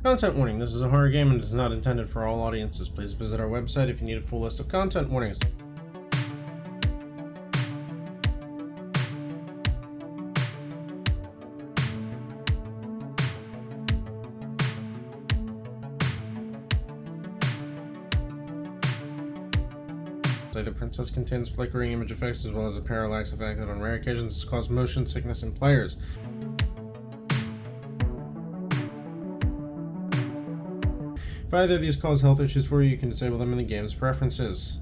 Content warning, this is a horror game and is not intended for all audiences. Please visit our website if you need a full list of content warnings. The princess contains flickering image effects as well as a parallax effect that on rare occasions cause motion sickness in players. If either of these cause health issues for you, you can disable them in the game's preferences.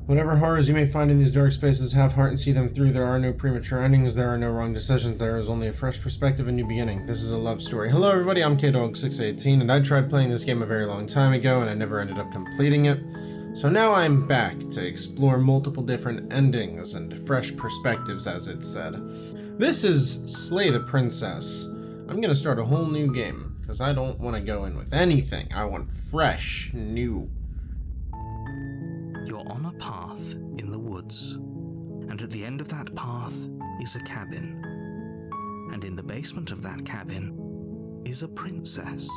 Whatever horrors you may find in these dark spaces, have heart and see them through. There are no premature endings, there are no wrong decisions, there is only a fresh perspective and new beginning. This is a love story. Hello everybody, I'm KDog618, and I tried playing this game a very long time ago and I never ended up completing it. So now I'm back to explore multiple different endings and fresh perspectives, as it said. This is Slay the Princess. I'm gonna start a whole new game, because I don't want to go in with anything. I want fresh, new. You're on a path in the woods, and at the end of that path is a cabin. And in the basement of that cabin is a princess.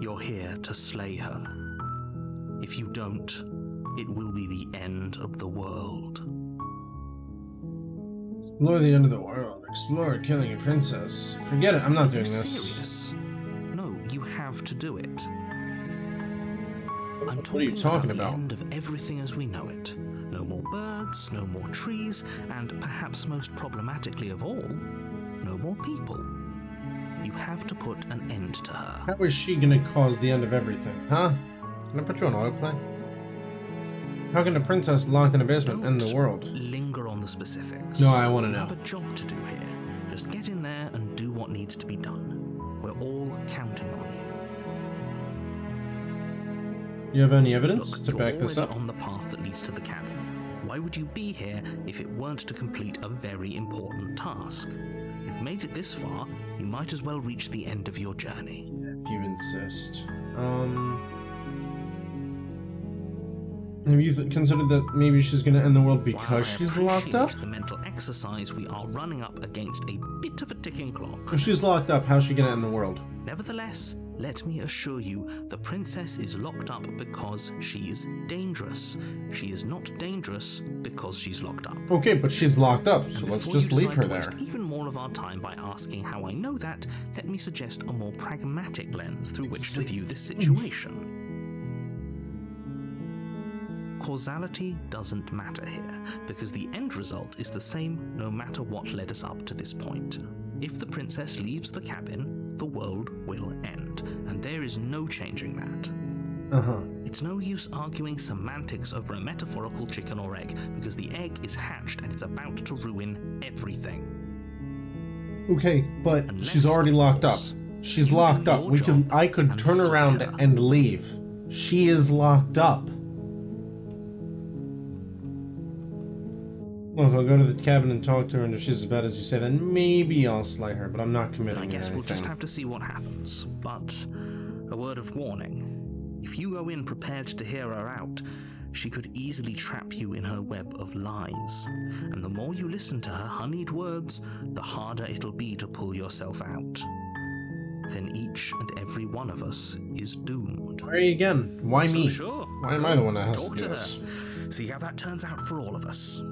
You're here to slay her. If you don't, it will be the end of the world. Explore the end of the world. Explore killing a princess. Forget it, I'm not doing this. Serious? No, you have to do it. I'm What are you talking about about? the end of everything as we know it. No more birds, no more trees, and perhaps most problematically of all, no more people. You have to put an end to her. How is she gonna cause the end of everything, huh? Can I put you on autoplay? How can a princess locked in a basement end the world? Linger on the specifics. No, I want to You know. have a job to do here. Just get in there and do what needs to be done. We're all counting on you. You have any evidence Look, to you're back this already up? on the path that leads to the cabin. Why would you be here if it weren't to complete a very important task? You've made it this far, you might as well reach the end of your journey. If you insist. Have you considered that maybe she's gonna end the world because While I she's locked up? appreciate the mental exercise, we are running up against a bit of a ticking clock. If she's locked up, how's she gonna end the world? Nevertheless, let me assure you, the princess is locked up because she's dangerous. She is not dangerous because she's locked up. Okay, but she's locked up, so And let's before just you leave decide her to there. waste even more of our time by asking how I know that, let me suggest a more pragmatic lens through which to view this situation. Causality doesn't matter here, because the end result is the same no matter what led us up to this point. If the princess leaves the cabin, the world will end, and there is no changing that. It's no use arguing semantics over a metaphorical chicken or egg, because the egg is hatched and it's about to ruin everything. Okay, but Unless, she's already of locked up. course, She's you locked do up. your job I could and turn slay around her. and leave. She is locked up. Look, I'll go to the cabin and talk to her, and if she's as bad as you say, then maybe I'll slay her, but I'm not committing I guess to we'll just anything. have to see what happens. But a word of warning. If you go in prepared to hear her out, she could easily trap you in her web of lies. And the more you listen to her honeyed words, the harder it'll be to pull yourself out. Then each and every one of us is doomed. Why again? Why me? So sure. Why am I the one that has Talk to do to this? her. See how that turns out for all of us.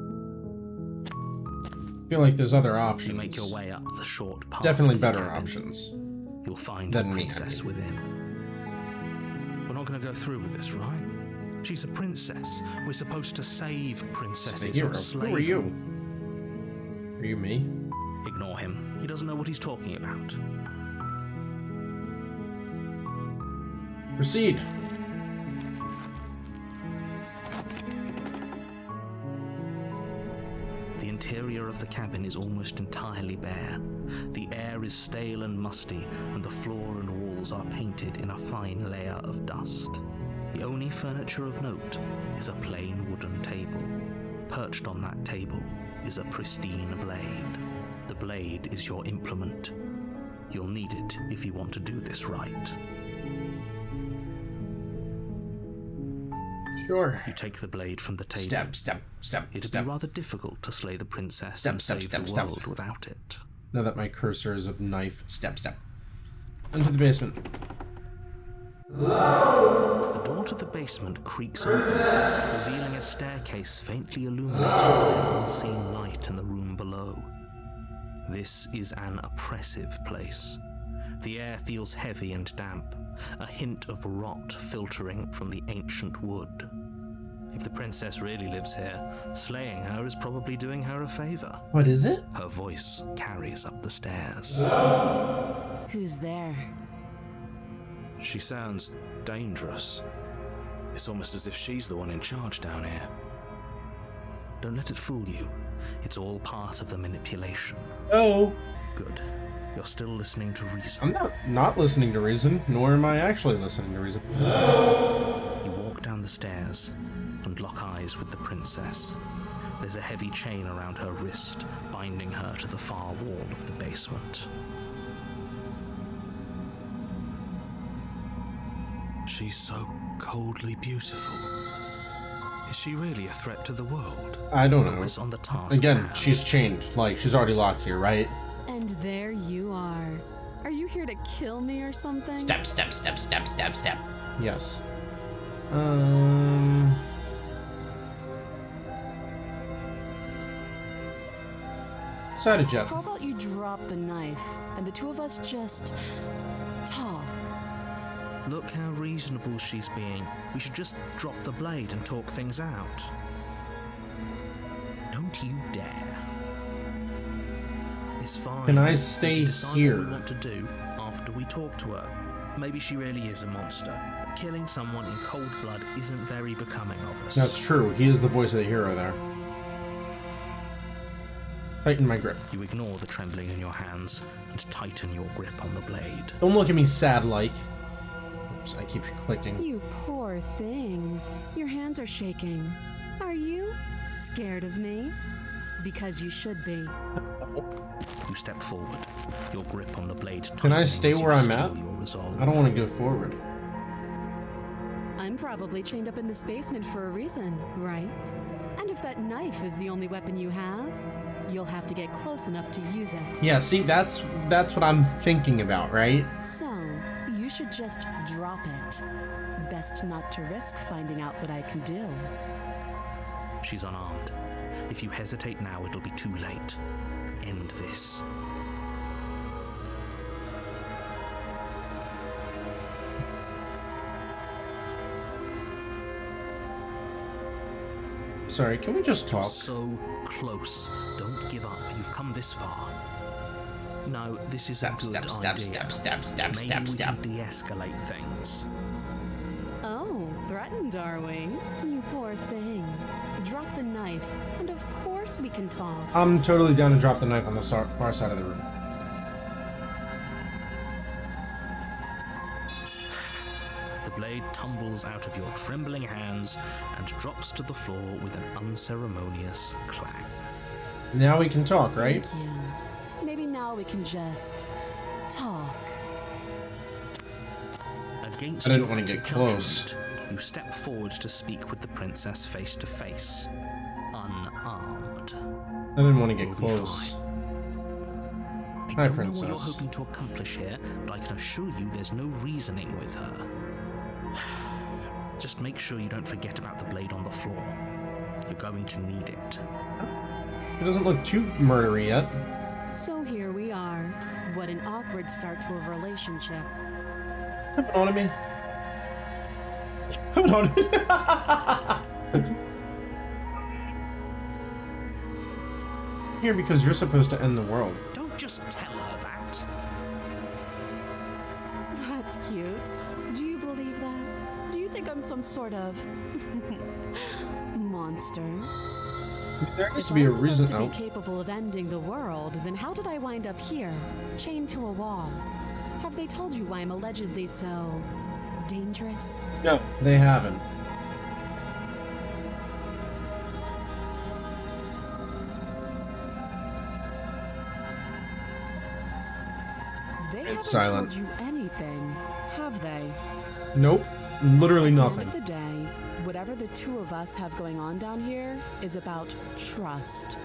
I feel like there's other You options. make your way up the short path. Definitely to the better cabin. options. You'll find Than the me, princess within. We're not going to go through with this, right? She's a princess. We're supposed to save princesses Hero. or slave Who are you? them. Are you me? Ignore him. He doesn't know what he's talking about. Proceed. The interior of the cabin is almost entirely bare. The air is stale and musty, and the floor and walls are painted in a fine layer of dust. The only furniture of note is a plain wooden table. Perched on that table is a pristine blade. The blade is your implement. You'll need it if you want to do this right. Sure. You take the blade from the table. Step. It'd be rather difficult to slay the princess Step, and step, save step, the step. world without it. Now that my cursor is a knife. Step. Into the basement. The door to the basement creaks open, revealing a staircase faintly illuminated by an unseen light in the room below. This is an oppressive place. The air feels heavy and damp, a hint of rot filtering from the ancient wood. If the princess really lives here, slaying her is probably doing her a favor. What is it? Her voice carries up the stairs. Who's there? She sounds dangerous. It's almost as if she's the one in charge down here. Don't let it fool you. It's all part of the manipulation. Oh. Good. You're still listening to reason. I'm not listening to reason, nor am I actually listening to reason. You walk down the stairs and lock eyes with the princess. There's a heavy chain around her wrist, binding her to the far wall of the basement. She's so coldly beautiful. Is she really a threat to the world? I don't know. Focus on the task. Again, at hand. she's chained. Like, she's already locked here, right? And there you are. Are you here to kill me or something? Step, step, step, step, step, step. Yes. Decided yet. How about you drop the knife and the two of us just talk? Look how reasonable she's being. We should just drop the blade and talk things out. Don't you dare. It's fine. Can I We stay can decide here? what we want to do after we talk to her. Maybe she really is a monster. Killing someone in cold blood isn't very becoming of us. That's true. He is the voice of the hero there. Tighten my grip. You ignore the trembling in your hands and tighten your grip on the blade. Don't look at me sad-like. Oops, I keep clicking. You poor thing. Your hands are shaking. Are you scared of me? Because you should be. You step forward, your grip on the blade Can I tightening stay as you where I'm steel at? your resolve. I don't want to go forward. I'm probably chained up in this basement for a reason, right? And if that knife is the only weapon you have, you'll have to get close enough to use it. Yeah, see, that's what I'm thinking about, right? So, you should just drop it. Best not to risk finding out what I can do. She's unarmed. If you hesitate now, it'll be too late. End this. Sorry, can we just talk? So close. Don't give up. You've come this far. No, this is a Step, good step, step, idea. step, step, step, Maybe step, we step. can de-escalate things. Oh, threatened, are we? You poor thing. Drop the knife, and of course we can talk. I'm totally down to drop the knife on the far side of the room. The blade tumbles out of your trembling hands and drops to the floor with an unceremonious clang. Now we can talk, right? Thank you. Maybe now we can just talk. Against I didn't your want to get judgment, close. You step forward to speak with the princess face to face, unarmed. I didn't want to get We'll be close. I Hi, don't know what you're princess. hoping to accomplish here, but I can assure you there's no reasoning with her. Just make sure you don't forget about the blade on the floor. You're going to need it. It doesn't look too murdery yet. So here we are. What an awkward start to a relationship. Come on to me. Come on. Here because you're supposed to end the world. Don't just tell her that. That's cute. Do you believe that? Do you think I'm some sort of monster? There needs If to be a I'm reason. supposed to Oh, be capable of ending the world, then how did I wind up here, chained to a wall? Have they told you why I'm allegedly so dangerous? no, they haven't. They It's haven't silent. told you anything, have they? Nope, literally At the nothing. end of the day, whatever the two of us have going on down here is about trust.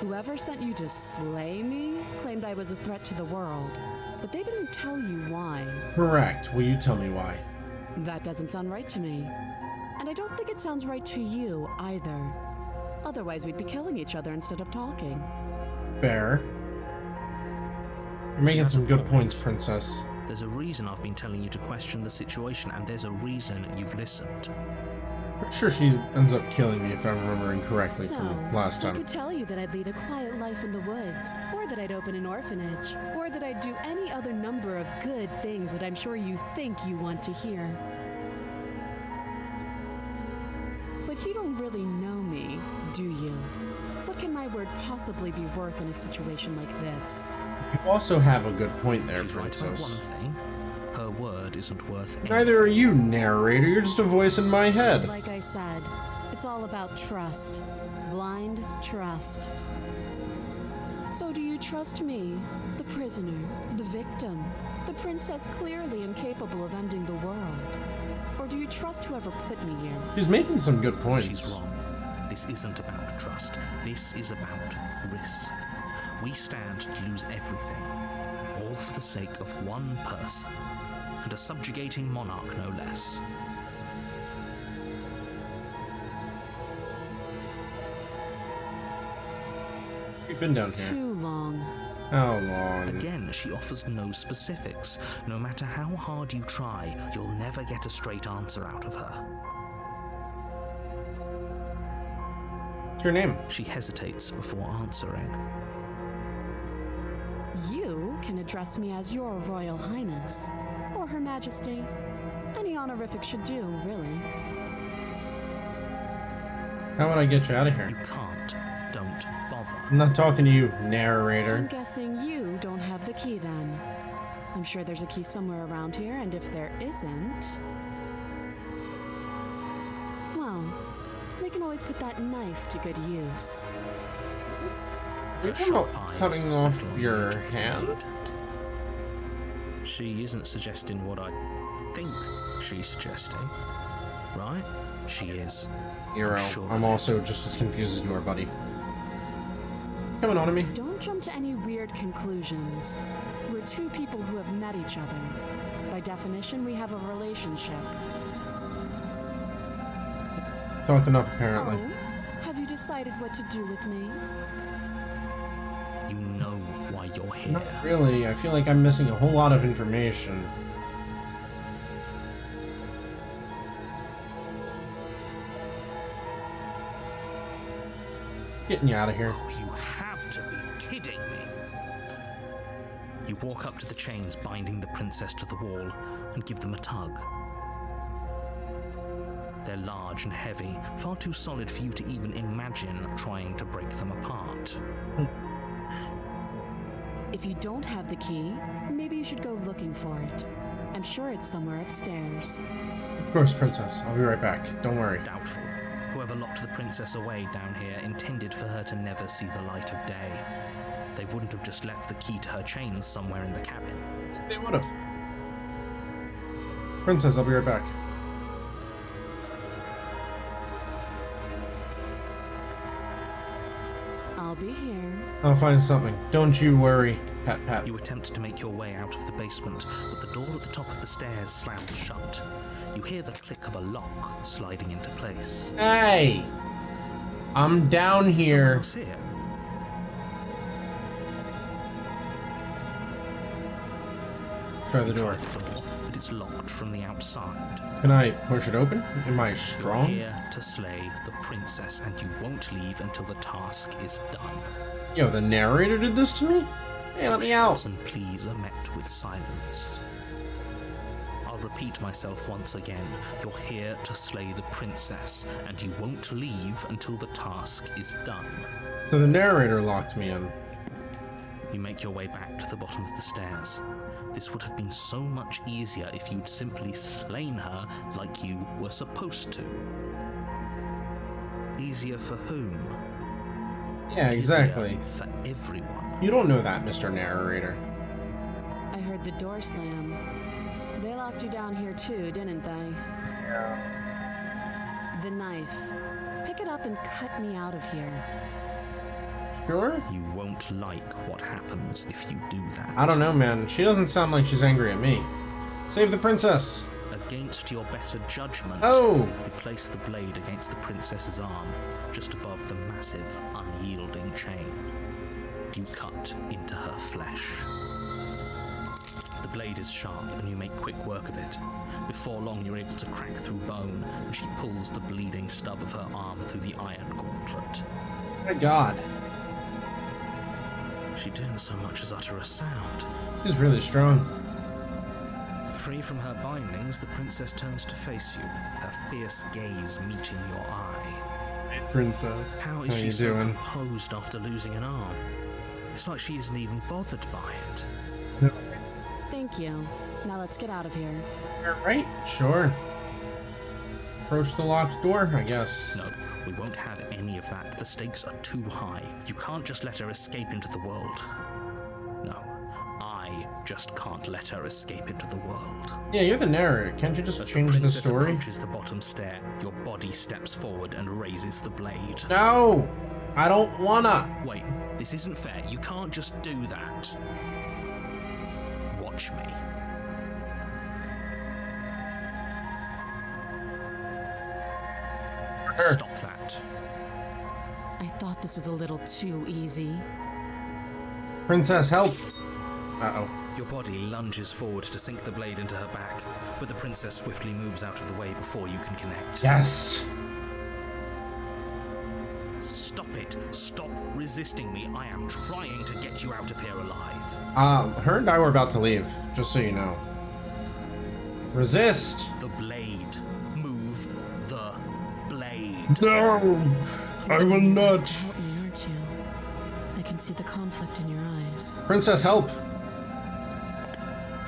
Whoever sent you to slay me claimed I was a threat to the world. but they didn't tell you why. Correct. Will you tell me why? That doesn't sound right to me. And I don't think it sounds right to you either. Otherwise, we'd be killing each other instead of talking. Fair. You're making some good points, Princess. There's a reason I've been telling you to question the situation, and there's a reason you've listened. Pretty sure she ends up killing me if I'm remembering correctly So, from last I time. could tell you that I'd lead a quiet life in the woods, or that I'd open an orphanage, or that I'd do any other number of good things that I'm sure you think you want to hear. But you don't really know me, do you? What can my word possibly be worth in a situation like this? You also have a good point there, She's right about Princess. one thing. Her word isn't worth anything. Neither are you, narrator. You're just a voice in my head. Like I said, it's all about trust. Blind trust. So do you trust me, the prisoner, the victim, the princess clearly incapable of ending the world? Or do you trust whoever put me here? She's making some good points. She's wrong. This isn't about trust. This is about risk. We stand to lose everything, all for the sake of one person, and a subjugating monarch no less. You've been down here. Too long. How long? Again, she offers no specifics. No matter how hard you try, you'll never get a straight answer out of her. What's your name? She hesitates before answering. You can address me as Your Royal Highness, or Her Majesty. Any honorific should do, really. How would I get you out of You here? can't. Don't bother. I'm not talking to you, I'm narrator. guessing you don't have the key then. I'm sure there's a key somewhere around here, and if there isn't... well, we can always put that knife to good use. You're Her talking sharp about eyes cutting off settle on the your edge of the hand? blade. She isn't suggesting what I think she's suggesting, right? She is. Hero, sure I'm of it. also just as confused as you are, buddy. Coming on to me. Don't jump to any weird conclusions. We're two people who have met each other. By definition, we have a relationship. Talked enough, apparently. Oh? Have you decided what to do with me? You know why you're here. Not really. I feel like I'm missing a whole lot of information. Getting you out of here. Oh, you have to be kidding me. You walk up to the chains binding the princess to the wall and give them a tug. They're large and heavy, far too solid for you to even imagine trying to break them apart. If you don't have the key, maybe you should go looking for it. I'm sure it's somewhere upstairs. Of course, Princess. I'll be right back. Don't worry. Doubtful. Whoever locked the princess away down here intended for her to never see the light of day. They wouldn't have just left the key to her chains somewhere in the cabin. They would have. Princess, I'll be right back. I'll be here. I'll find something. Don't you worry. Pat, pat. You attempt to make your way out of the basement, but the door at the top of the stairs slams shut. You hear the click of a lock sliding into place. Hey! I'm down Someone here. else here. Try the You door. try the door, but it's locked from the outside. Can I push it open? Am I You're strong? here to slay the princess, and you won't leave until the task is done. Yo, the narrator did this to me? Hey, let me out. Shouts and pleas are met with silence. I'll repeat myself once again. You're here to slay the princess, and you won't leave until the task is done. So the narrator locked me in. You make your way back to the bottom of the stairs. This would have been so much easier if you'd simply slain her like you were supposed to. Easier for whom? Yeah, exactly. Easier for everyone. You don't know that, Mr. Narrator. I heard the door slam. They locked you down here too, didn't they? Yeah. The knife. Pick it up and cut me out of here. Sure? You won't like what happens if you do that. I don't know, man. She doesn't sound like she's angry at me. Save the princess! Against your better judgment, Oh! you place the blade against the princess's arm, just above the massive, unyielding chain. You cut into her flesh. The blade is sharp, and you make quick work of it. Before long, you're able to crack through bone, and she pulls the bleeding stub of her arm through the iron gauntlet. My god. She didn't so much as utter a sound. She's really strong. Free from her bindings, the princess turns to face you, her fierce gaze meeting your eye. Princess. How is How she you so doing? composed after losing an arm? It's like she isn't even bothered by it. Thank you. Now let's get out of here. Right? Sure. Approach the locked door, I guess. No, we won't have any of that. The stakes are too high. You can't just let her escape into the world. No, I just can't let her escape into the world. Yeah, you're the narrator. Can't you just As change the princess story? approaches the bottom stair, your body steps forward and raises the blade. No! I don't wanna! Wait, this isn't fair. You can't just do that. Watch me. Stop that. I thought this was a little too easy. Princess, help! Uh-oh. Your body lunges forward to sink the blade into her back, but the princess swiftly moves out of the way before you can connect. Yes! Stop it. Stop resisting me. I am trying to get you out of here alive. Her and I were about to leave, just so you know. Resist! The blade. Move the blade. No! I will not! To help me, aren't you? I can see the conflict in your eyes. Princess, help!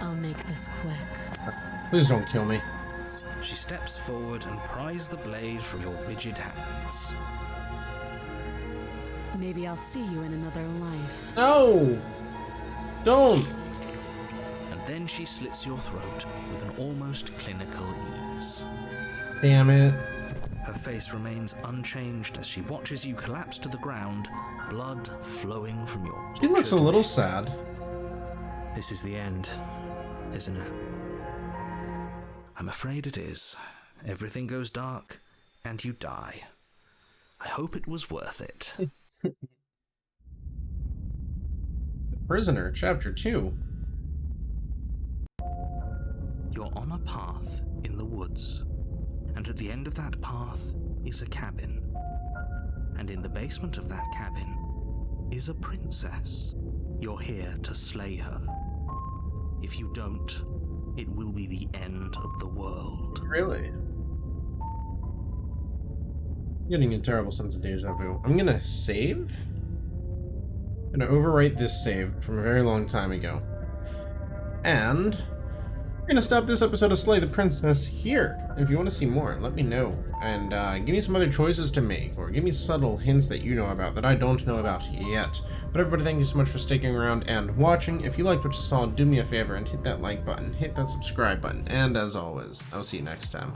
I'll make this quick. Please don't kill me. She steps forward and pries the blade from your rigid hands. Maybe I'll see you in another life. No! Don't! And then she slits your throat with an almost clinical ease. Damn it. Her face remains unchanged as she watches you collapse to the ground, blood flowing from your She looks a butchered little neck. sad. This is the end, isn't it? I'm afraid it is. Everything goes dark, and you die. I hope it was worth it. The Prisoner, Chapter 2. You're on a path in the woods, and at the end of that path is a cabin. And in the basement of that cabin is a princess. You're here to slay her. If you don't, it will be the end of the world. Really? Getting a terrible sense of deja vu. I'm gonna save? I'm gonna overwrite this save from a very long time ago. And we're gonna stop this episode of Slay the Princess here. If you want to see more, let me know. And give me some other choices to make, or give me subtle hints that you know about that I don't know about yet. But everybody, thank you so much for sticking around and watching. If you liked what you saw, do me a favor and hit that like button, hit that subscribe button, and as always, I'll see you next time.